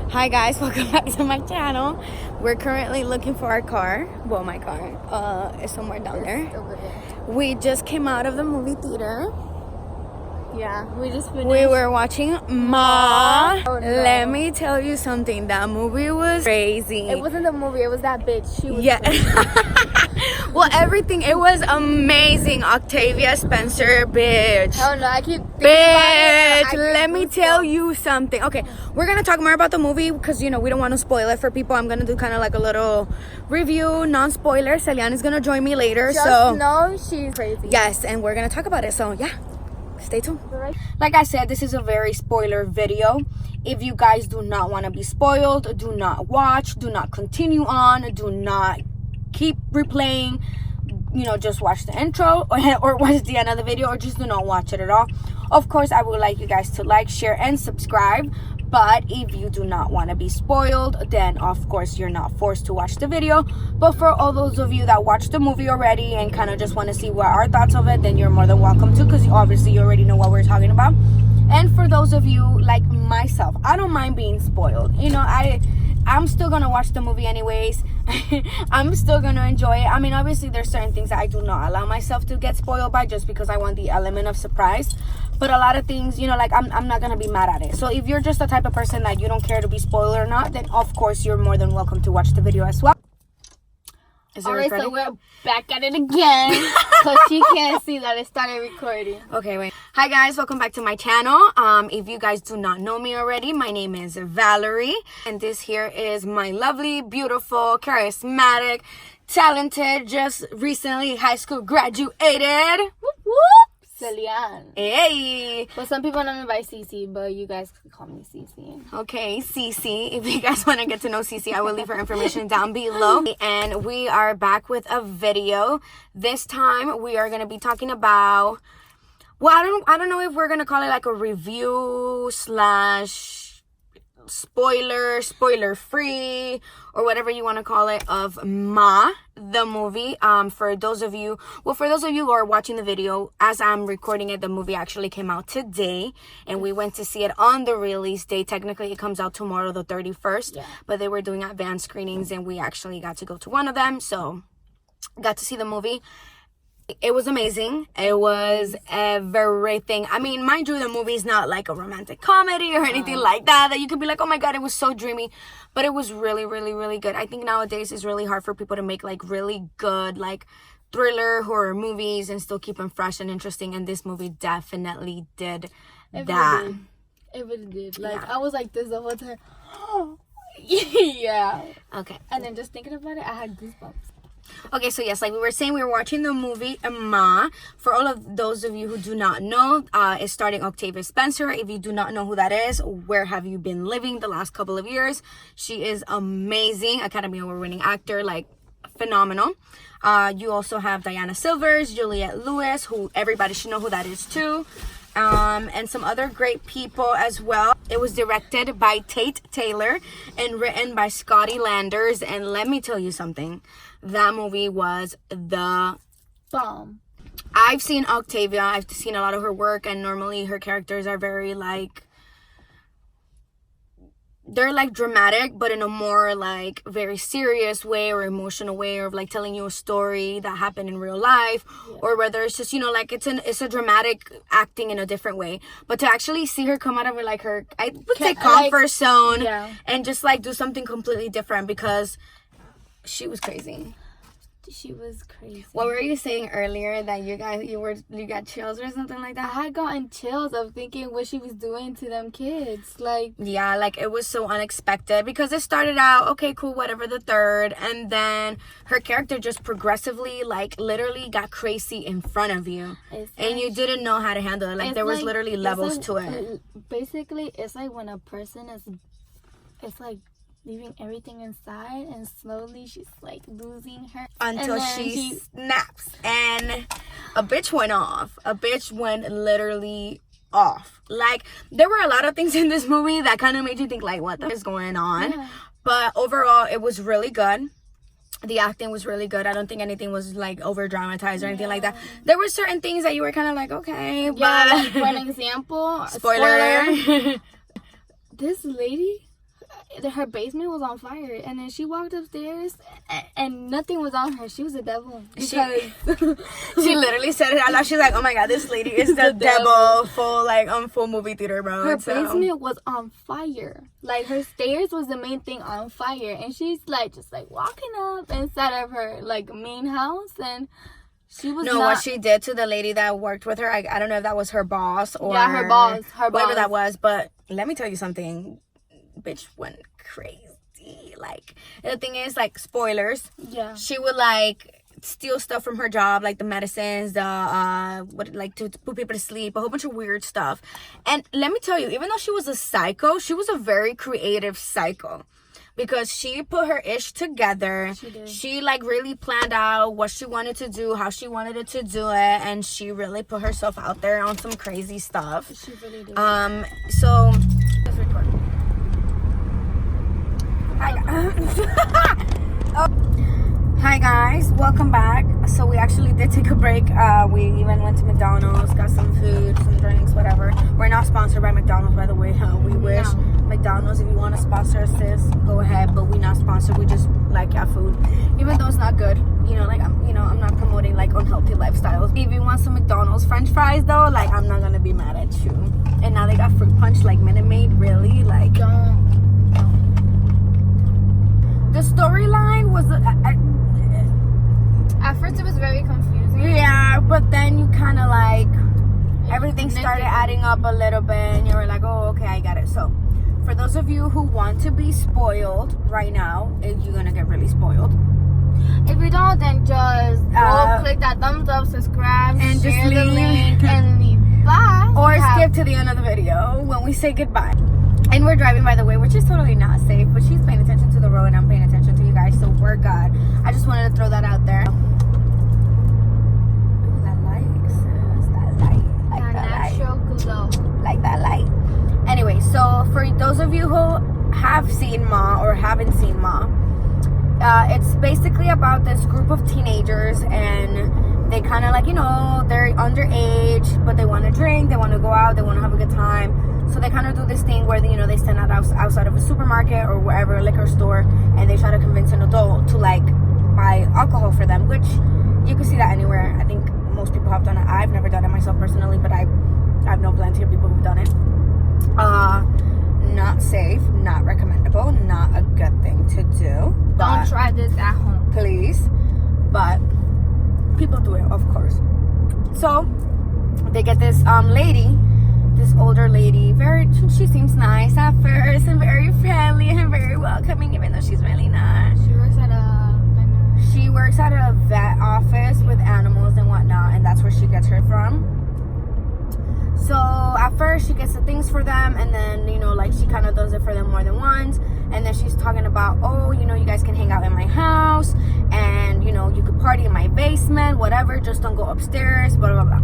Hi guys, welcome back to my channel. We're currently looking for our car. Well, my car is somewhere down there. Over there. We just came out of the movie theater. Yeah, we just finished. We were watching Ma. Oh, no. Let me tell you something. That movie was crazy. It wasn't the movie. It was that bitch. She was. Yeah. Well, everything. It was amazing. Octavia Spencer, bitch. Oh no, I keep. Bitch, let me tell you something. Okay, we're gonna talk more about the movie because we don't want to spoil it for people. I'm gonna do kind of like a little review, non-spoiler. Celian is gonna join me later. Just so know she's crazy. yes, and we're gonna talk about it. So yeah, stay tuned. Like I said, this is a very spoiler video. If you guys do not want to be spoiled, do not watch, do not continue on, do not keep replaying. Just watch the intro or watch the end of the video, or just do not watch it at all. Of course, I would like you guys to like, share, and subscribe. But if you do not want to be spoiled, then of course you're not forced to watch the video. But for all those of you that watched the movie already and kind of just want to see what our thoughts of it, then you're more than welcome to, because obviously you already know what we're talking about. And for those of you like myself, I don't mind being spoiled. I'm still gonna watch the movie anyways. I'm still gonna enjoy it. I mean, obviously there's certain things that I do not allow myself to get spoiled by, just because I want the element of surprise. But a lot of things, I'm not gonna be mad at it. So if you're just the type of person that you don't care to be spoiled or not, then of course you're more than welcome to watch the video as well. Alright, so we're back at it again, because she can't see that it started recording. Okay, wait. Hi guys, welcome back to my channel. If you guys do not know me already, my name is Valerie, and this here is my lovely, beautiful, charismatic, talented, just recently high school graduated. Whoop whoop. Celian. Hey. Well, some people know me by Cece, but you guys can call me Cece. Okay, Cece. If you guys want to get to know Cece, I will leave her information down below. And we are back with a video. This time we are going to be talking about, well, I don't know if we're going to call it like a review slash spoiler free, or whatever you want to call it, of Ma, the movie. For those of you who are watching the video, as I'm recording it, the movie actually came out today, and we went to see it on the release date. Technically it comes out tomorrow, the 31st. Yeah. But they were doing advanced screenings, and we actually got to go to one of them, so got to see the movie. It was amazing. It was everything. I mean, mind you, the movie is not like a romantic comedy or anything like that you could be like, oh my god, it was so dreamy. But it was really, really, really good. I think nowadays it's really hard for people to make like really good like thriller horror movies and still keep them fresh and interesting. And this movie definitely did that. It really did. Like, yeah. I was like this the whole time. Yeah. Okay. And then just thinking about it, I had goosebumps. Okay, so yes, like we were saying, we were watching the movie Ma. For all of those of you who do not know, it's starring Octavia Spencer. If you do not know who that is, where have you been living the last couple of years? She is amazing, Academy Award-winning actor, like phenomenal. You also have Diana Silvers, Juliette Lewis, who everybody should know who that is too. And some other great people as well. It was directed by Tate Taylor and written by Scotty Landers. And let me tell you something. That movie was the bomb. I've seen Octavia. I've seen a lot of her work, and normally her characters are very like, they're like dramatic, but in a more like very serious way or emotional way, or like telling you a story that happened in real life. Yeah. Or whether it's just like it's a dramatic acting in a different way. But to actually see her come out of like her, I would say, comfort zone, yeah, and just like do something completely different, because she was crazy. She was crazy. What were you saying earlier, that you got chills or something like that? I had gotten chills of thinking what she was doing to them kids. Like, yeah, like it was so unexpected, because it started out okay, cool, whatever, the third, and then her character just progressively, like, literally got crazy in front of you, and you didn't know how to handle it. Like, there was literally levels to it. Basically, it's like when a person it's like leaving everything inside, and slowly she's like losing her until she snaps, and a bitch went off. A bitch went literally off. Like, there were a lot of things in this movie that kind of made you think like, what the is going on? Yeah. But overall it was really good. The acting was really good. I don't think anything was like over dramatized or anything like that. There were certain things that you were kind of like, okay, yeah, but like, for an example, spoiler. This lady, her basement was on fire, and then she walked upstairs and nothing was on her. She was a devil. She literally said it out loud. She's like, oh my god, this lady is the devil. Full movie theater, bro. Her basement was on fire. Like, her stairs was the main thing on fire, and she's like just like walking up inside of her like main house, and she was what she did to the lady that worked with her, I don't know if that was her boss or her boss, whatever that was, but let me tell you something, bitch went crazy. Like, the thing is, like, spoilers, she would like steal stuff from her job, like the medicines, to put people to sleep, a whole bunch of weird stuff. And let me tell you, even though she was a psycho, she was a very creative psycho. Because she put her ish together. She did. She like really planned out what she wanted to do, how she wanted it to do it, and she really put herself out there on some crazy stuff. She really did. So let's record. Hi guys, welcome back. So we actually did take a break. We even went to McDonald's, got some food, some drinks, whatever. We're not sponsored by McDonald's, by the way. We wish. McDonald's, if you want to sponsor us, sis, go ahead, but we're not sponsored. We just like our food, even though it's not good. I'm not promoting like unhealthy lifestyles. If you want some McDonald's French fries though, like, I'm not gonna be mad at you. And now they got fruit punch, like Minute Maid. Really, like, the storyline was at first it was very confusing. Yeah, but then you kind of like everything started adding up a little bit, and you were like, oh, okay, I got it. So for those of you who want to be spoiled right now, you're gonna get really spoiled. If you don't, then just go click that thumbs up, subscribe, and share the link, and leave. Bye. Or skip to the end of the video when we say goodbye. And we're driving, by the way, which is totally not safe, but she's paying attention to the road and I'm paying attention to you guys, so we're good. I just wanted to throw that out there. Ooh, that light, sis, that light. Like that natural glow. Like that light. Anyway, so for those of you who have seen Ma or haven't seen Ma, it's basically about this group of teenagers, and they kind of like, they're underage, but they want to drink, they want to go out, they want to have a good time. So they kind of do this thing where they stand out outside of a supermarket or wherever, a liquor store, and they try to convince an adult to like buy alcohol for them, which you can see that anywhere. I think most people have done it. I've never done it myself personally, but I've known plenty of people who've done it. Not safe, not recommendable, not a good thing to do. Don't try this at home, please. But people do it, of course. So they get this this older lady, she seems nice at first and very friendly and very welcoming, even though she's really not. She works at a vet office with animals and whatnot, and that's where she gets her from. So at first she gets the things for them, and then like she kind of does it for them more than once, and then she's talking about, oh, you guys can hang out in my house, and you could party in my basement, whatever, just don't go upstairs, blah blah blah.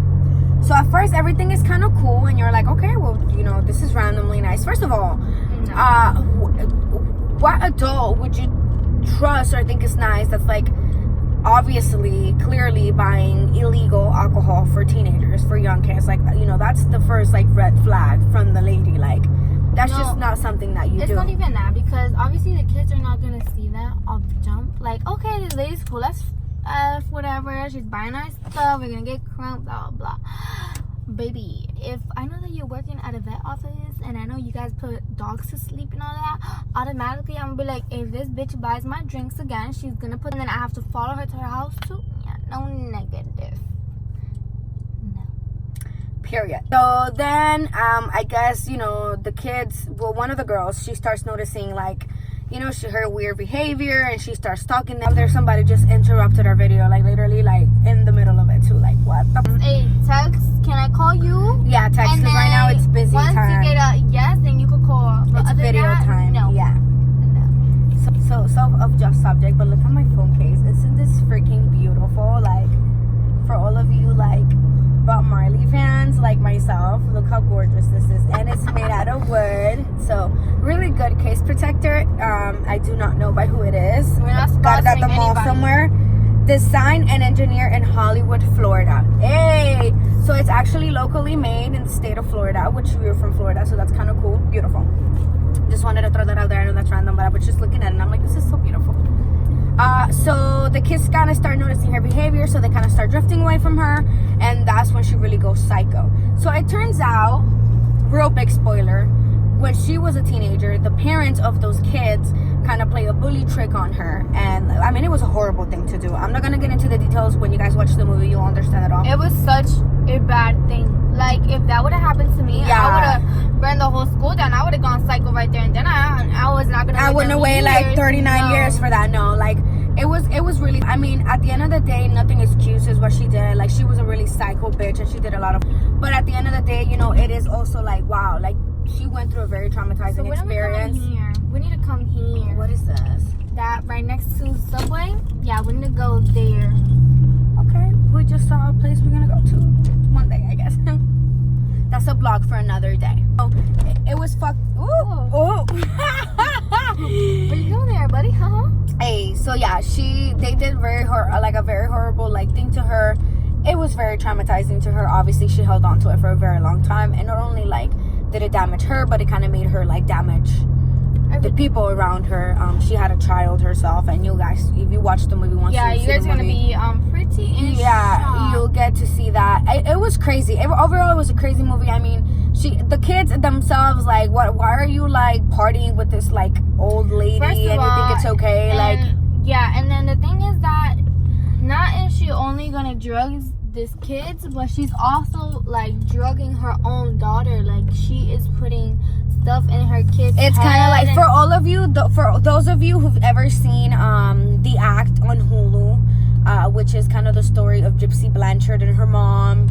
So at first everything is kind of cool, and you're like, okay, well, this is randomly nice. First of all, what adult would you trust or think is nice that's like obviously clearly buying illegal alcohol for teenagers, for young kids? Like, that's the first like red flag from the lady. Like, that's just not something that you do. It's not even that, because obviously the kids are not gonna see that off the jump. Like, okay, this lady's cool, let's whatever, she's buying our stuff, we're gonna get crunk, blah blah. Baby, if I know that you're working at a vet office and I know you guys put dogs to sleep and all that, automatically I'm gonna be like, if this bitch buys my drinks again, she's gonna put, and then I have to follow her to her house too. Yeah, no negative. No. Period. So then I guess the kids, well, one of the girls, she starts noticing like her weird behavior, and she starts stalking them. There's somebody just interrupted our video, like literally like in the middle of it too. Like, what the Hey, text, can I call you? Yeah, text, because right now it's busy once time. Once you get a yes, then you could call. But it's video time. No. Yeah. No. So off subject, but look at my phone case. Isn't this freaking beautiful? Like, for all of you like Bob Marley fans like myself, look how gorgeous this is, and it's made out of wood. So really good case protector. I do not know by who it is. We're not got it at the mall anybody. Somewhere. Designed and engineered in Hollywood, Florida. Hey, so it's actually locally made in the state of Florida, which we're from Florida, so that's kind of cool. Beautiful. Just wanted to throw that out there. I know that's random, but I was just looking at it and I'm like, this is so beautiful. So the kids kind of start noticing her behavior, so they kind of start drifting away from her, and that's when she really goes psycho. So it turns out, real big spoiler, when she was a teenager, the parents of those kids kind of play a bully trick on her, and I mean, it was a horrible thing to do. I'm not gonna get into the details. When you guys watch the movie, you'll understand it all. It was such a bad thing. Like, if that would have happened to me, I would have burned the whole school down. I would have gone psycho right there and then. I was not gonna. I wouldn't have waited like 39 years for that. No, like it was really. I mean, at the end of the day, nothing excuses what she did. Like, she was a really psycho bitch, and she did a lot of. But at the end of the day, you know, it is also like, wow, like she went through a very traumatizing experience. We need to come here. What is this? That right next to Subway. Yeah, we need to go there. Okay, we just saw a place we're gonna go to one day, I guess. That's a vlog for another day. Oh, it was fucked. Ooh. Where you going there, buddy? Hey, so yeah, they did a very horrible like thing to her. It was very traumatizing to her. Obviously, she held on to it for a very long time, and not only like did it damage her, but it kind of made her like damage the people around her. She had a child herself, and you guys, if you watch the movie once, you guys are gonna be pretty in shock. You'll get to see that. It was crazy. Overall, it was a crazy movie. I mean, the kids themselves, like, why are you like partying with this like old lady and you think it's okay? And then the thing is that not is she only gonna drug these kids, but she's also like drugging her own daughter. Like, she is putting stuff in her kids' It's kind of like, for all of you, for those of you who've ever seen The Act on Hulu, which is kind of the story of Gypsy Blanchard and her mom,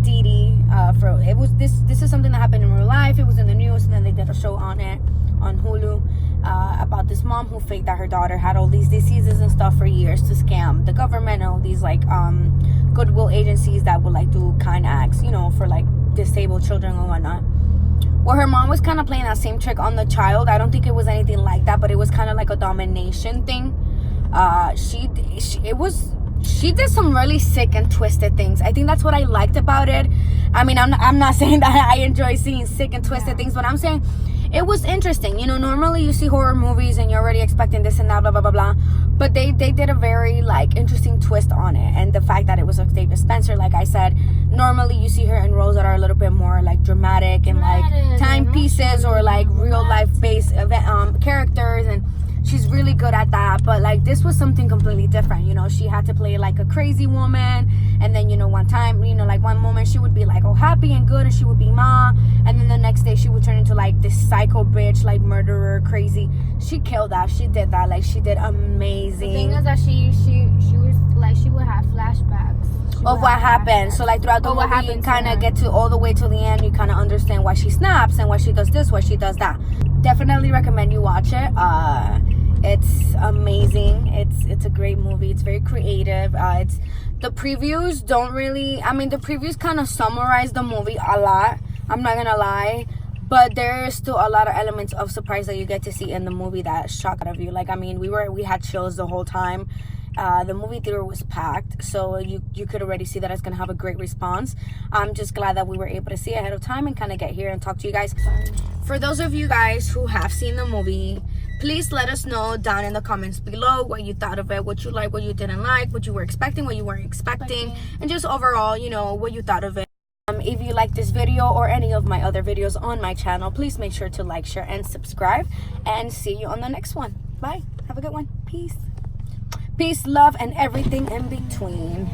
Dee Dee. This is something that happened in real life. It was in the news, and then they did a show on it on Hulu about this mom who faked that her daughter had all these diseases and stuff for years to scam the government and all these like goodwill agencies that would like do kind acts, you know, for like disabled children and whatnot. Well, her mom was kind of playing that same trick on the child. I don't think it was anything like that, but it was kind of like a domination thing. She did some really sick and twisted things. I think that's what I liked about it. I mean, I'm not saying that I enjoy seeing sick and twisted things, but I'm saying it was interesting. You know, normally you see horror movies and you're already expecting this and that, blah, blah, blah, blah. But they did a very, like, interesting twist on it. And the fact that it was Octavia Spencer, like I said, normally you see her in roles that are a little bit more, like, dramatic and, like, timepieces or, like, real-life-based characters. And she's really good at that. But, like, this was something completely different. You know, she had to play, like, a crazy woman. And then, you know, one time, you know, like, one moment she would be, like, oh, happy and good, and she would be Ma. And then the next day she would turn into, like, this psycho bitch, like, murderer, crazy. She killed that. She did that. Like, she did amazing. The thing is that she was, like, she would have flashbacks of what happened. So, like, throughout the movie, you kind of get to all the way to the end. You kind of understand why she snaps and why she does this, why she does that. Definitely recommend you watch it. It's amazing. It's a great movie. It's very creative. The previews don't really, I mean, the previews kind of summarize the movie a lot. I'm not gonna lie, but there is still a lot of elements of surprise that you get to see in the movie that shock out of you. Like, I mean, we had chills the whole time. The movie theater was packed, so you could already see that it's gonna have a great response. I'm just glad that we were able to see it ahead of time and kind of get here and talk to you guys. For those of you guys who have seen the movie, please let us know down in the comments below what you thought of it, what you liked, what you didn't like, what you were expecting, what you weren't expecting, and just overall, you know, what you thought of it. If you like this video or any of my other videos on my channel, please make sure to like, share, and subscribe, and see you on the next one. Bye. Have a good one. Peace. Peace, love, and everything in between.